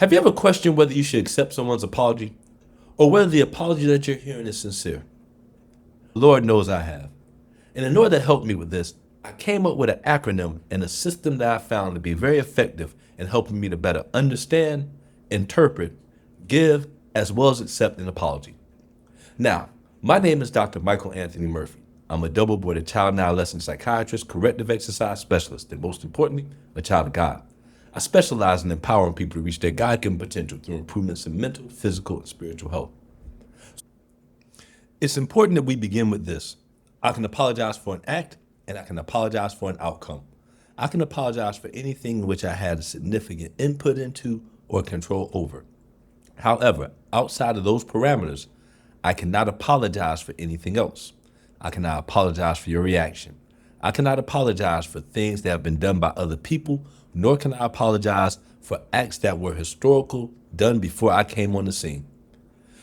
Have you ever questioned whether you should accept someone's apology or whether the apology that you're hearing is sincere? Lord knows I have. And in order to help me with this, I came up with an acronym and a system that I found to be very effective in helping me to better understand, interpret, give, as well as accept an apology. Now, my name is Dr. Michael Anthony Murphy. I'm a double boarded child and adolescent psychiatrist, corrective exercise specialist, and most importantly, a child of God. I specialize in empowering people to reach their God given potential through improvements in mental, physical, and spiritual health. It's important that we begin with this. I can apologize for an act, and I can apologize for an outcome. I can apologize for anything which I had a significant input into or control over. However, outside of those parameters, I cannot apologize for anything else. I cannot apologize for your reaction. I cannot apologize for things that have been done by other people, nor can I apologize for acts that were historical, done before I came on the scene.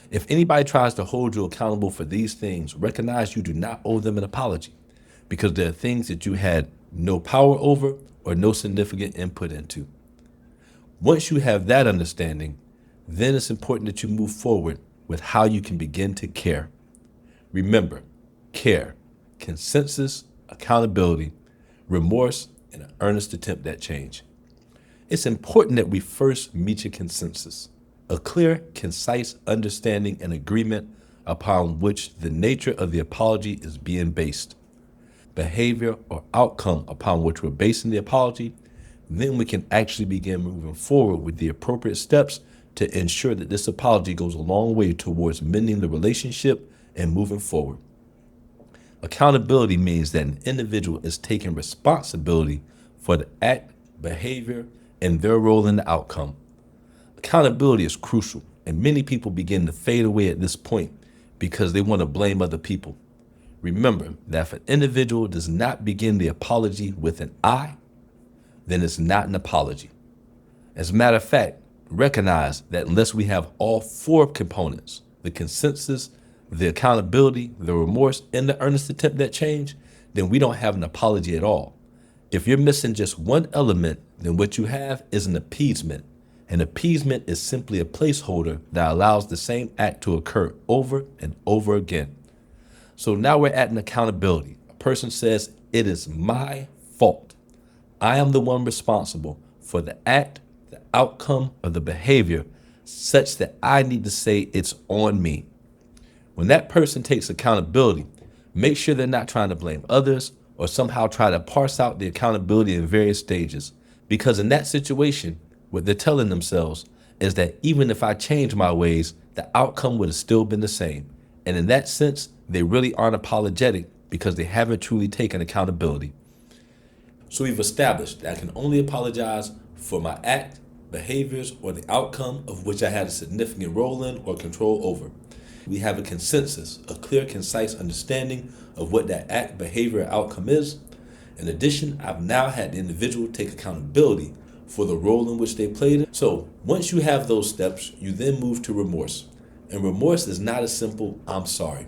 If anybody tries to hold you accountable for these things, recognize you do not owe them an apology because they're things that you had no power over or no significant input into. Once you have that understanding, then it's important that you move forward with how you can begin to care. Remember, care, consensus, accountability, remorse, and an earnest attempt at change. It's important that we first reach a consensus, a clear, concise understanding and agreement upon which the nature of the apology is being based. Behavior or outcome upon which we're basing the apology, then we can actually begin moving forward with the appropriate steps to ensure that this apology goes a long way towards mending the relationship and moving forward. Accountability means that an individual is taking responsibility for the act, behavior, and their role in the outcome. Accountability is crucial, and many people begin to fade away at this point because they want to blame other people. Remember that if an individual does not begin the apology with an I, then it's not an apology. As a matter of fact, recognize that unless we have all four components, the consensus, the accountability, the remorse, and the earnest attempt at change, then we don't have an apology at all. If you're missing just one element, then what you have is an appeasement. An appeasement is simply a placeholder that allows the same act to occur over and over again. So now we're at an accountability. A person says, it is my fault. I am the one responsible for the act, the outcome, or the behavior such that I need to say it's on me. When that person takes accountability, make sure they're not trying to blame others or somehow try to parse out the accountability in various stages. Because in that situation, what they're telling themselves is that even if I change my ways, the outcome would have still been the same. And in that sense, they really aren't apologetic because they haven't truly taken accountability. So we've established that I can only apologize for my act, behaviors, or the outcome of which I had a significant role in or control over. We have a consensus, a clear, concise understanding of what that act, behavior, or outcome is. In addition, I've now had the individual take accountability for the role in which they played. So once you have those steps, you then move to remorse. And remorse is not a simple, I'm sorry.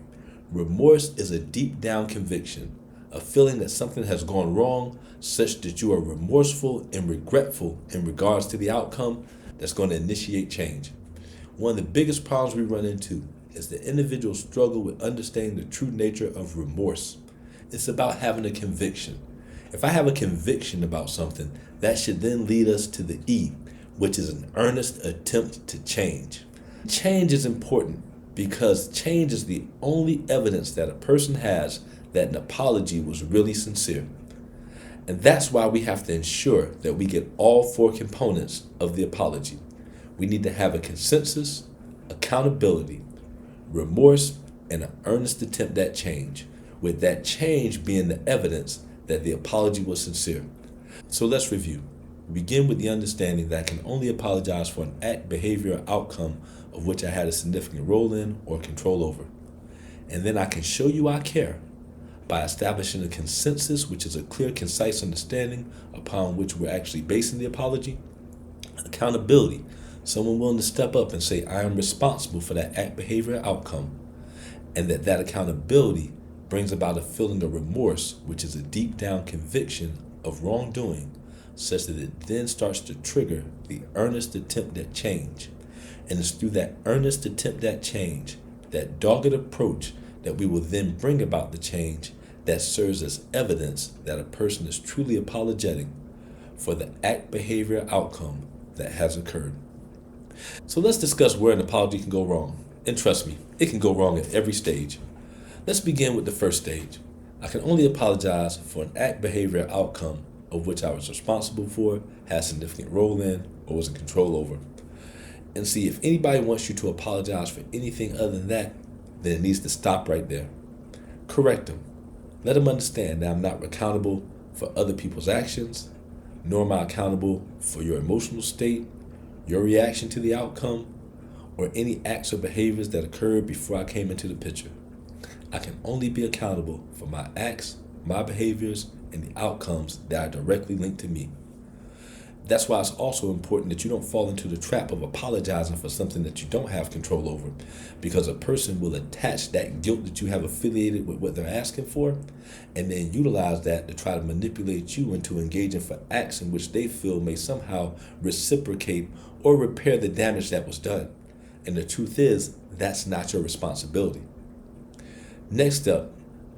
Remorse is a deep down conviction, a feeling that something has gone wrong such that you are remorseful and regretful in regards to the outcome that's going to initiate change. One of the biggest problems we run into is the individual struggle with understanding the true nature of remorse. It's about having a conviction. If I have a conviction about something, that should then lead us to the E, which is an earnest attempt to change. Change is important because change is the only evidence that a person has that an apology was really sincere. And that's why we have to ensure that we get all four components of the apology. We need to have a consensus, accountability, remorse, and an earnest attempt at change, with that change being the evidence that the apology was sincere. So let's review. We begin with the understanding that I can only apologize for an act, behavior, or outcome of which I had a significant role in or control over. And then I can show you I care by establishing a consensus, which is a clear, concise understanding upon which we're actually basing the apology. Accountability, someone willing to step up and say, I am responsible for that act, behavior, outcome. And that accountability brings about a feeling of remorse, which is a deep down conviction of wrongdoing, such that it then starts to trigger the earnest attempt at change. And it's through that earnest attempt at change, that dogged approach, that we will then bring about the change that serves as evidence that a person is truly apologetic for the act, behavior, outcome that has occurred. So let's discuss where an apology can go wrong. And trust me, it can go wrong at every stage. Let's begin with the first stage. I can only apologize for an act, behavior, outcome of which I was responsible for, had a significant role in, or was in control over. And see, if anybody wants you to apologize for anything other than that, then it needs to stop right there. Correct them. Let them understand that I'm not accountable for other people's actions, nor am I accountable for your emotional state, your reaction to the outcome, or any acts or behaviors that occurred before I came into the picture. I can only be accountable for my acts, my behaviors, and the outcomes that are directly linked to me. That's why it's also important that you don't fall into the trap of apologizing for something that you don't have control over, because a person will attach that guilt that you have affiliated with what they're asking for, and then utilize that to try to manipulate you into engaging for acts in which they feel may somehow reciprocate or repair the damage that was done. And the truth is, that's not your responsibility. Next up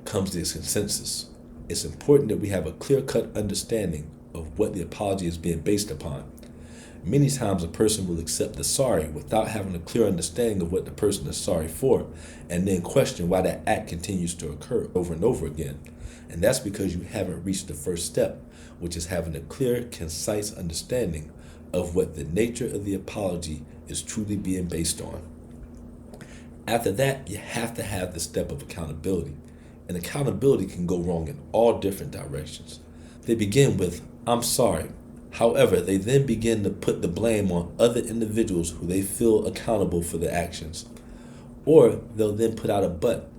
comes this consensus. It's important that we have a clear-cut understanding of what the apology is being based upon. Many times a person will accept the sorry without having a clear understanding of what the person is sorry for, and then question why that act continues to occur over and over again. And that's because you haven't reached the first step, which is having a clear, concise understanding of what the nature of the apology is truly being based on. After that, you have to have the step of accountability. And accountability can go wrong in all different directions. They begin with, I'm sorry. However, they then begin to put the blame on other individuals who they feel accountable for their actions. Or they'll then put out a but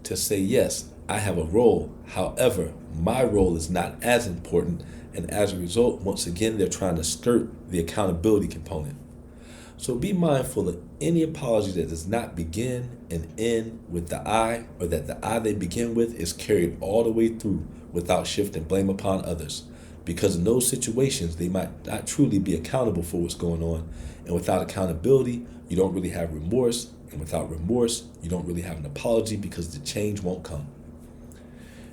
to say, yes, I have a role. However, my role is not as important. And as a result, once again, they're trying to skirt the accountability component. So be mindful that any apology that does not begin and end with the I, or that the I they begin with is carried all the way through without shifting blame upon others. Because in those situations, they might not truly be accountable for what's going on. And without accountability, you don't really have remorse. And without remorse, you don't really have an apology, because the change won't come.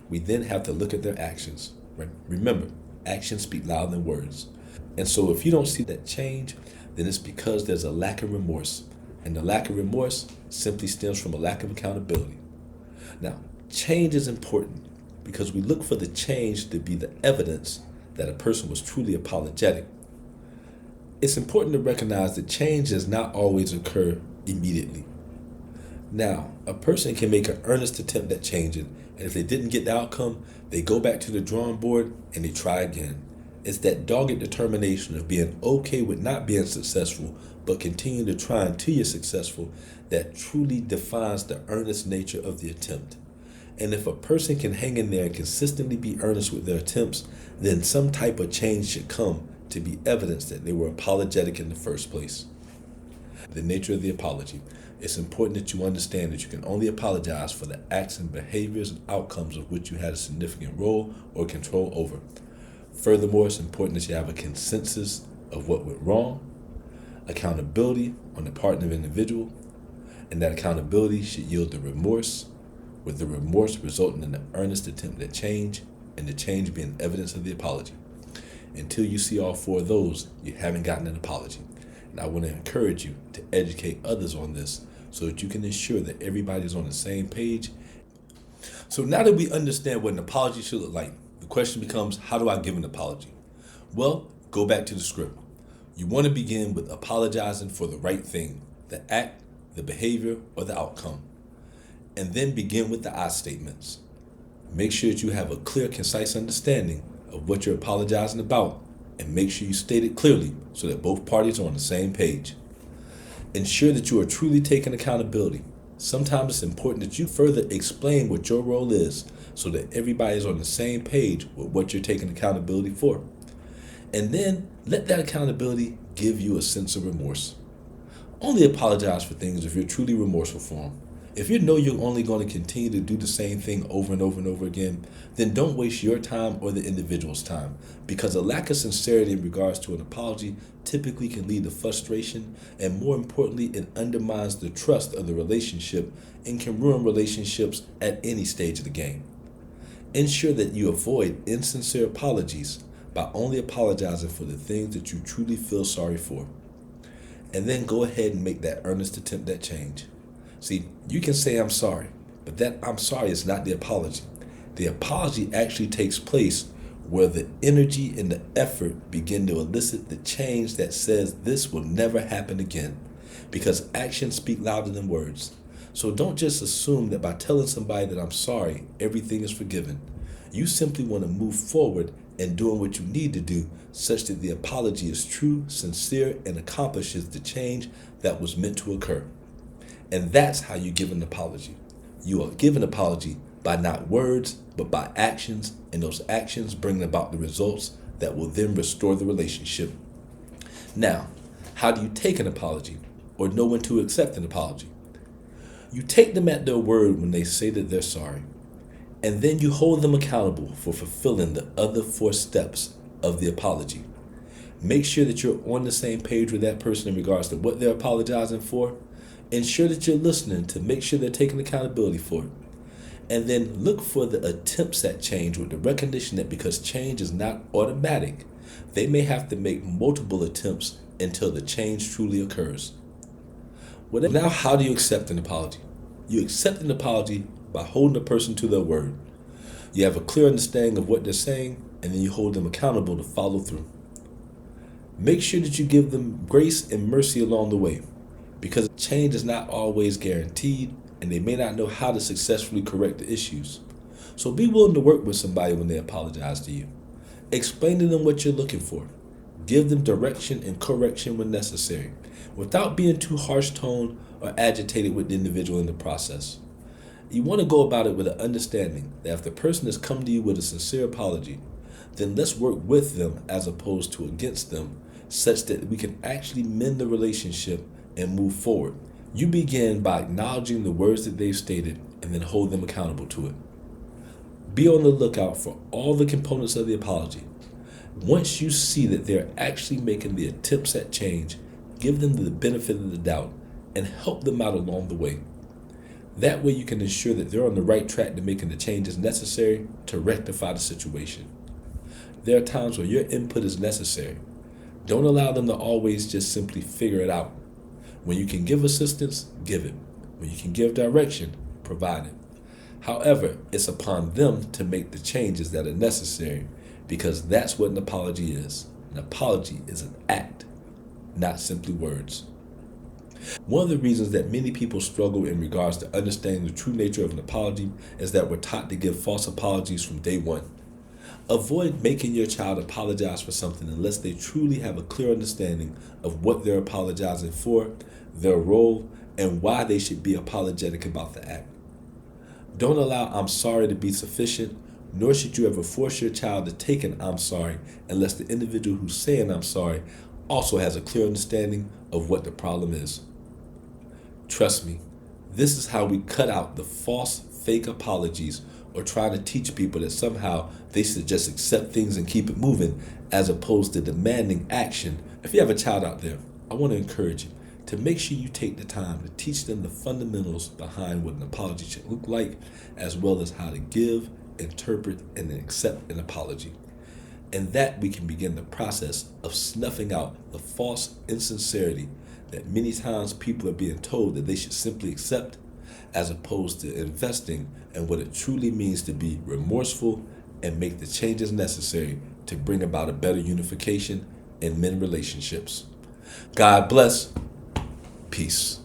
We then have to look at their actions. Right? Remember, actions speak louder than words. And so if you don't see that change, then it's because there's a lack of remorse. And the lack of remorse simply stems from a lack of accountability. Now, change is important because we look for the change to be the evidence that a person was truly apologetic. It's important to recognize that change does not always occur immediately. Now, a person can make an earnest attempt at changing, and if they didn't get the outcome, they go back to the drawing board and they try again. It's that dogged determination of being okay with not being successful, but continue to try until you're successful, that truly defines the earnest nature of the attempt. And if a person can hang in there and consistently be earnest with their attempts, then some type of change should come to be evidence that they were apologetic in the first place. The nature of the apology. It's important that you understand that you can only apologize for the acts and behaviors and outcomes of which you had a significant role or control over. Furthermore, it's important that you have a consensus of what went wrong, accountability on the part of the individual, and that accountability should yield the remorse, with the remorse resulting in the earnest attempt at change, and the change being evidence of the apology. Until you see all four of those, you haven't gotten an apology. And I want to encourage you to educate others on this so that you can ensure that everybody's on the same page. So now that we understand what an apology should look like, the question becomes, how do I give an apology? Well, go back to the script. You want to begin with apologizing for the right thing, the act, the behavior, or the outcome. And then begin with the I statements. Make sure that you have a clear, concise understanding of what you're apologizing about, and make sure you state it clearly so that both parties are on the same page. Ensure that you are truly taking accountability. Sometimes it's important that you further explain what your role is so that everybody is on the same page with what you're taking accountability for. And then let that accountability give you a sense of remorse. Only apologize for things if you're truly remorseful for them. If you know you're only going to continue to do the same thing over and over and over again, then don't waste your time or the individual's time, because a lack of sincerity in regards to an apology typically can lead to frustration, and more importantly, it undermines the trust of the relationship and can ruin relationships at any stage of the game. Ensure that you avoid insincere apologies by only apologizing for the things that you truly feel sorry for. And then go ahead and make that earnest attempt at change. See, you can say I'm sorry, but that I'm sorry is not the apology. The apology actually takes place where the energy and the effort begin to elicit the change that says this will never happen again, because actions speak louder than words. So don't just assume that by telling somebody that I'm sorry, everything is forgiven. You simply want to move forward and doing what you need to do such that the apology is true, sincere, and accomplishes the change that was meant to occur. And that's how you give an apology. You are given an apology by not words, but by actions, and those actions bring about the results that will then restore the relationship. Now, how do you take an apology or know when to accept an apology? You take them at their word when they say that they're sorry, and then you hold them accountable for fulfilling the other 4 steps of the apology. Make sure that you're on the same page with that person in regards to what they're apologizing for. Ensure that you're listening to make sure they're taking accountability for it. And then look for the attempts at change with the recognition that because change is not automatic, they may have to make multiple attempts until the change truly occurs. Now, how do you accept an apology? You accept an apology by holding a person to their word. You have a clear understanding of what they're saying, and then you hold them accountable to follow through. Make sure that you give them grace and mercy along the way, because change is not always guaranteed, and they may not know how to successfully correct the issues. So be willing to work with somebody when they apologize to you. Explain to them what you're looking for. Give them direction and correction when necessary, without being too harsh toned or agitated with the individual in the process. You want to go about it with an understanding that if the person has come to you with a sincere apology, then let's work with them as opposed to against them, such that we can actually mend the relationship and move forward. You begin by acknowledging the words that they've stated and then hold them accountable to it. Be on the lookout for all the components of the apology. Once you see that they're actually making the attempts at change, give them the benefit of the doubt and help them out along the way. That way you can ensure that they're on the right track to making the changes necessary to rectify the situation. There are times where your input is necessary. Don't allow them to always just simply figure it out. When you can give assistance, give it. When you can give direction, provide it. However, it's upon them to make the changes that are necessary, because that's what an apology is. An apology is an act, not simply words. One of the reasons that many people struggle in regards to understanding the true nature of an apology is that we're taught to give false apologies from day one. Avoid making your child apologize for something unless they truly have a clear understanding of what they're apologizing for, their role, and why they should be apologetic about the act. Don't allow "I'm sorry" to be sufficient, nor should you ever force your child to take an "I'm sorry" unless the individual who's saying "I'm sorry" also has a clear understanding of what the problem is. Trust me, this is how we cut out the false, fake apologies or trying to teach people that somehow they should just accept things and keep it moving as opposed to demanding action. If you have a child out there, I want to encourage you to make sure you take the time to teach them the fundamentals behind what an apology should look like, as well as how to give, interpret, and accept an apology. And that we can begin the process of snuffing out the false insincerity that many times people are being told that they should simply accept, as opposed to investing in what it truly means to be remorseful and make the changes necessary to bring about a better unification and mend relationships. God bless. Peace.